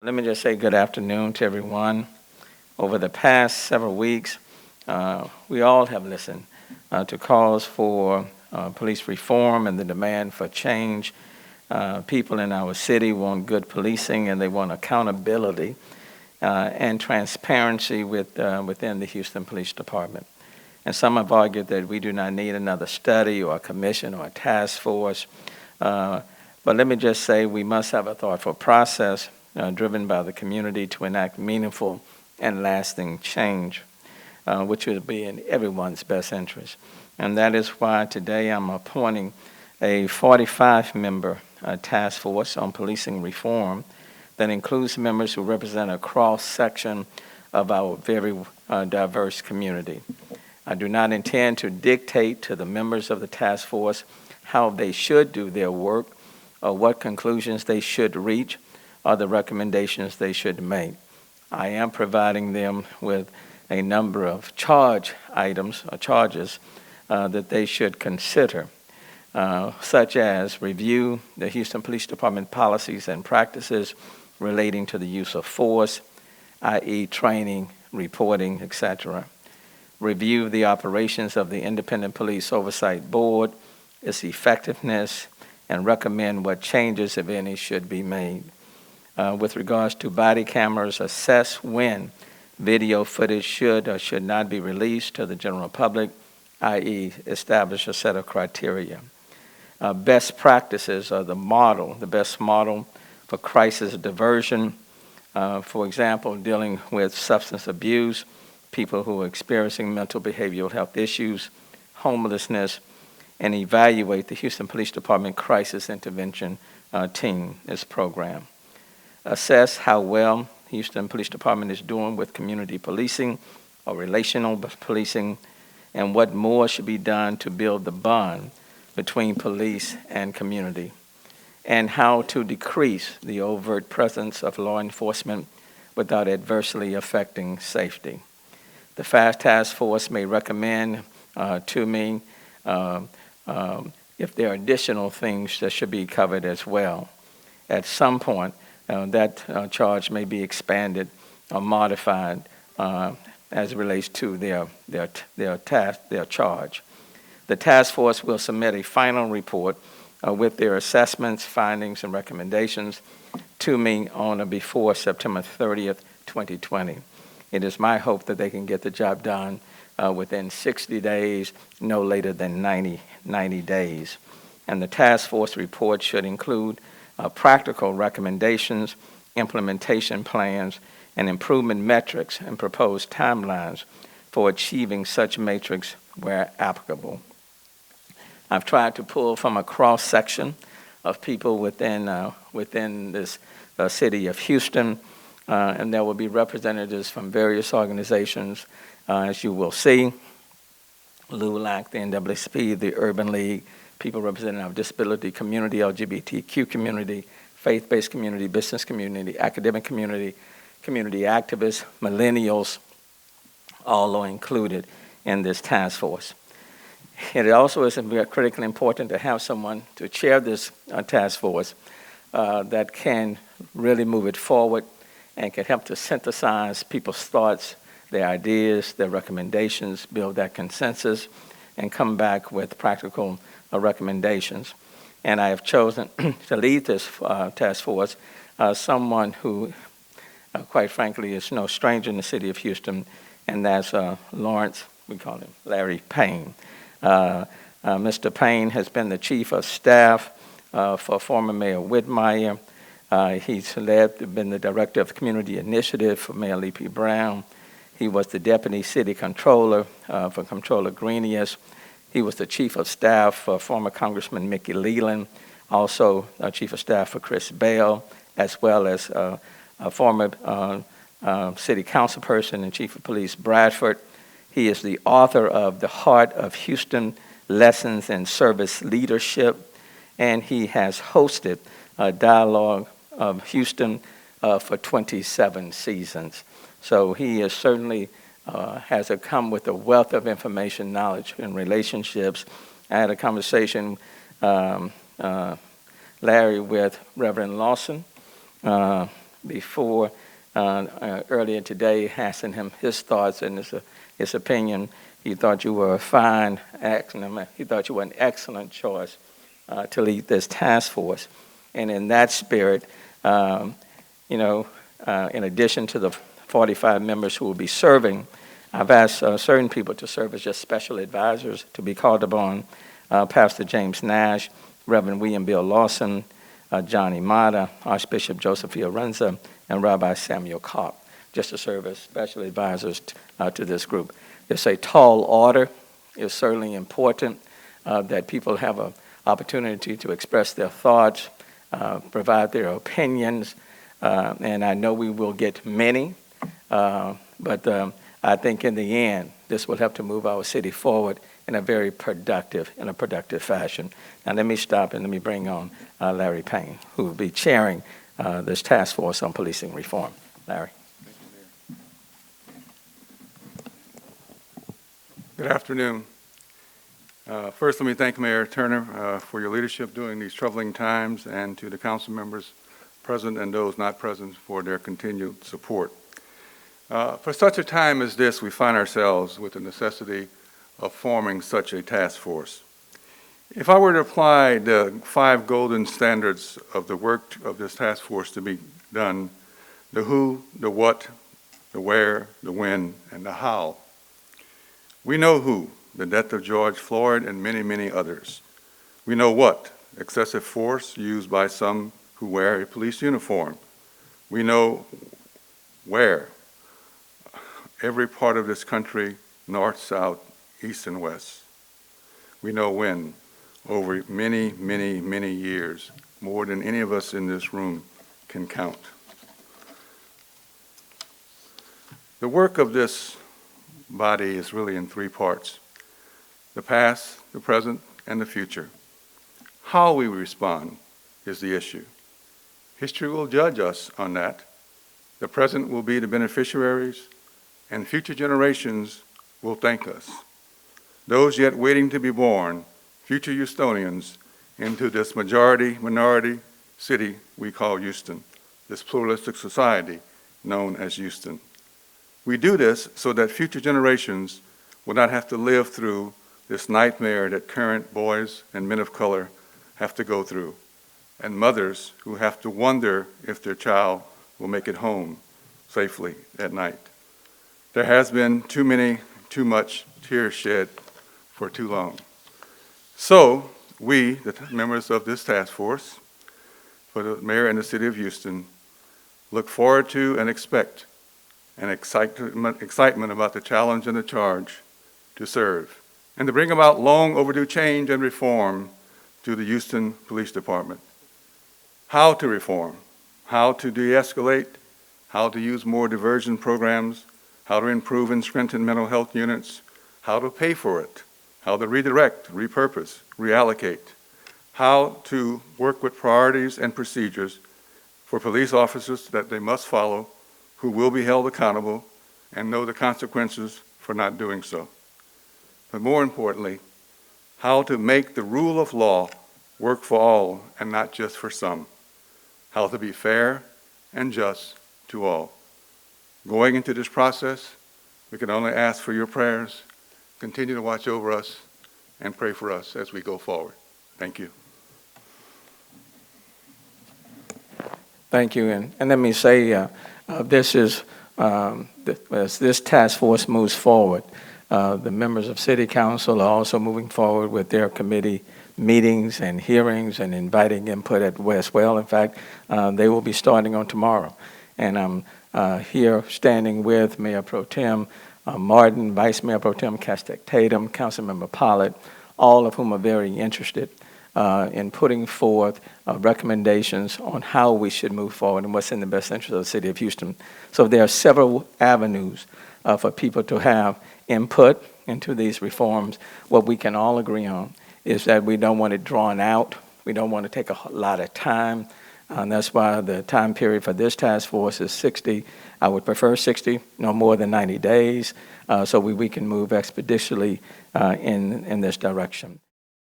Let me just say good afternoon to everyone. Over the past several weeks, we all have listened to calls for police reform and the demand for change. People in our city want good policing and they want accountability and transparency within the Houston Police Department. And some have argued that we do not need another study or a commission or a task force. But let me just say we must have a thoughtful process driven by the community to enact meaningful and lasting change, which will be in everyone's best interest. And that is why today I'm appointing a 45-member task force on policing reform that includes members who represent a cross-section of our very diverse community. I do not intend to dictate to the members of the task force how they should do their work or what conclusions they should reach or the recommendations they should make. I am providing them with a number of charges that they should consider, such as review the Houston Police Department policies and practices relating to the use of force, i.e. training, reporting, etc. Review the operations of the Independent Police Oversight Board, its effectiveness, and recommend what changes, if any, should be made. With regards to body cameras, assess when video footage should or should not be released to the general public, i.e. establish a set of criteria. Best practices are the best model for crisis diversion. For example, dealing with substance abuse, people who are experiencing mental behavioral health issues, homelessness, and evaluate the Houston Police Department Crisis Intervention Team, this program. Assess how well Houston Police Department is doing with community policing or relational policing, and what more should be done to build the bond between police and community, and how to decrease the overt presence of law enforcement without adversely affecting safety. The FAST Task Force may recommend to me if there are additional things that should be covered as well. At some point, that charge may be expanded or modified as it relates to their charge. The task force will submit a final report with their assessments, findings, and recommendations to me on or before September 30th, 2020. It is my hope that they can get the job done within 60 days, no later than 90 days. And the task force report should include practical recommendations, implementation plans, and improvement metrics and proposed timelines for achieving such metrics where applicable. I've tried to pull from a cross-section of people within this city of Houston, and there will be representatives from various organizations, as you will see, LULAC, the NAACP, the Urban League, people representing our disability community, LGBTQ community, faith-based community, business community, academic community, community activists, millennials, all are included in this task force. It also is critically important to have someone to chair this task force that can really move it forward and can help to synthesize people's thoughts, their ideas, their recommendations, build that consensus, and come back with practical recommendations. And I have chosen to lead this task force someone who, quite frankly, is no stranger in the city of Houston, and that's Lawrence, we call him Larry Payne. Mr. Payne has been the chief of staff for former Mayor Whitmire. He's been the director of community initiative for Mayor Lee P. Brown. He was the deputy city controller for Comptroller Greenius. He was the chief of staff for former Congressman Mickey Leland, also chief of staff for Chris Bell, as well as a former city council person and chief of police Bradford. He is the author of The Heart of Houston, Lessons in Service Leadership, and he has hosted a Dialogue of Houston for 27 seasons. So he is certainly has come with a wealth of information, knowledge, and relationships. I had a conversation, Larry, with Reverend Lawson, before earlier today, asking him his thoughts and his opinion. He thought you were a fine, excellent, he thought you were an excellent choice to lead this task force. And in that spirit, in addition to the 45 members who will be serving, I've asked certain people to serve as just special advisors to be called upon. Pastor James Nash, Reverend William Bill Lawson, Johnny Mata, Archbishop Joseph Fiorenza, and Rabbi Samuel Kopp, just to serve as special advisors to this group. It's a tall order. It's certainly important that people have an opportunity to express their thoughts, provide their opinions, and I know we will get many, but I think in the end, this will help to move our city forward in a very productive fashion. Now let me stop and let me bring on Larry Payne, who will be chairing this task force on policing reform. Larry. Good afternoon. First, let me thank Mayor Turner for your leadership during these troubling times, and to the council members present and those not present for their continued support. For such a time as this, we find ourselves with the necessity of forming such a task force. If I were to apply the 5 golden standards of the work of this task force to be done, the who, the what, the where, the when, and the how. We know who, the death of George Floyd and many, many others. We know what, excessive force used by some who wear a police uniform. We know where, every part of this country, north, south, east, and west. We know when, over many, many, many years, more than any of us in this room can count. The work of this body is really in 3 parts: the past, the present, and the future. How we respond is the issue. History will judge us on that. The present will be the beneficiaries, and future generations will thank us. Those yet waiting to be born, future Houstonians, into this majority-minority city we call Houston, this pluralistic society known as Houston. We do this so that future generations will not have to live through this nightmare that current boys and men of color have to go through, and mothers who have to wonder if their child will make it home safely at night. There has been too much tears shed for too long. So we, the members of this task force, for the mayor and the city of Houston, look forward to and expect an excitement about the challenge and the charge to serve, and to bring about long overdue change and reform to the Houston Police Department. How to reform, how to de-escalate, how to use more diversion programs, how to improve and strengthen mental health units, how to pay for it, how to redirect, repurpose, reallocate, how to work with priorities and procedures for police officers that they must follow, who will be held accountable and know the consequences for not doing so. But more importantly, how to make the rule of law work for all and not just for some. How to be fair and just to all. Going into this process, we can only ask for your prayers. Continue to watch over us and pray for us as we go forward. Thank you. Thank you, and let me say, this is, as this task force moves forward, the members of City Council are also moving forward with their committee meetings and hearings and inviting input as well. In fact, they will be starting on tomorrow. And I'm here standing with Mayor Pro Tem Martin, Vice Mayor Pro Tem Castek Tatum, Councilmember Pollard, all of whom are very interested in putting forth recommendations on how we should move forward and what's in the best interest of the city of Houston. So there are several avenues for people to have input into these reforms. What we can all agree on is that we don't want it drawn out. We don't want to take a lot of time. And that's why the time period for this task force is 60. I would prefer 60, no more than 90 days, so we can move expeditiously in this direction.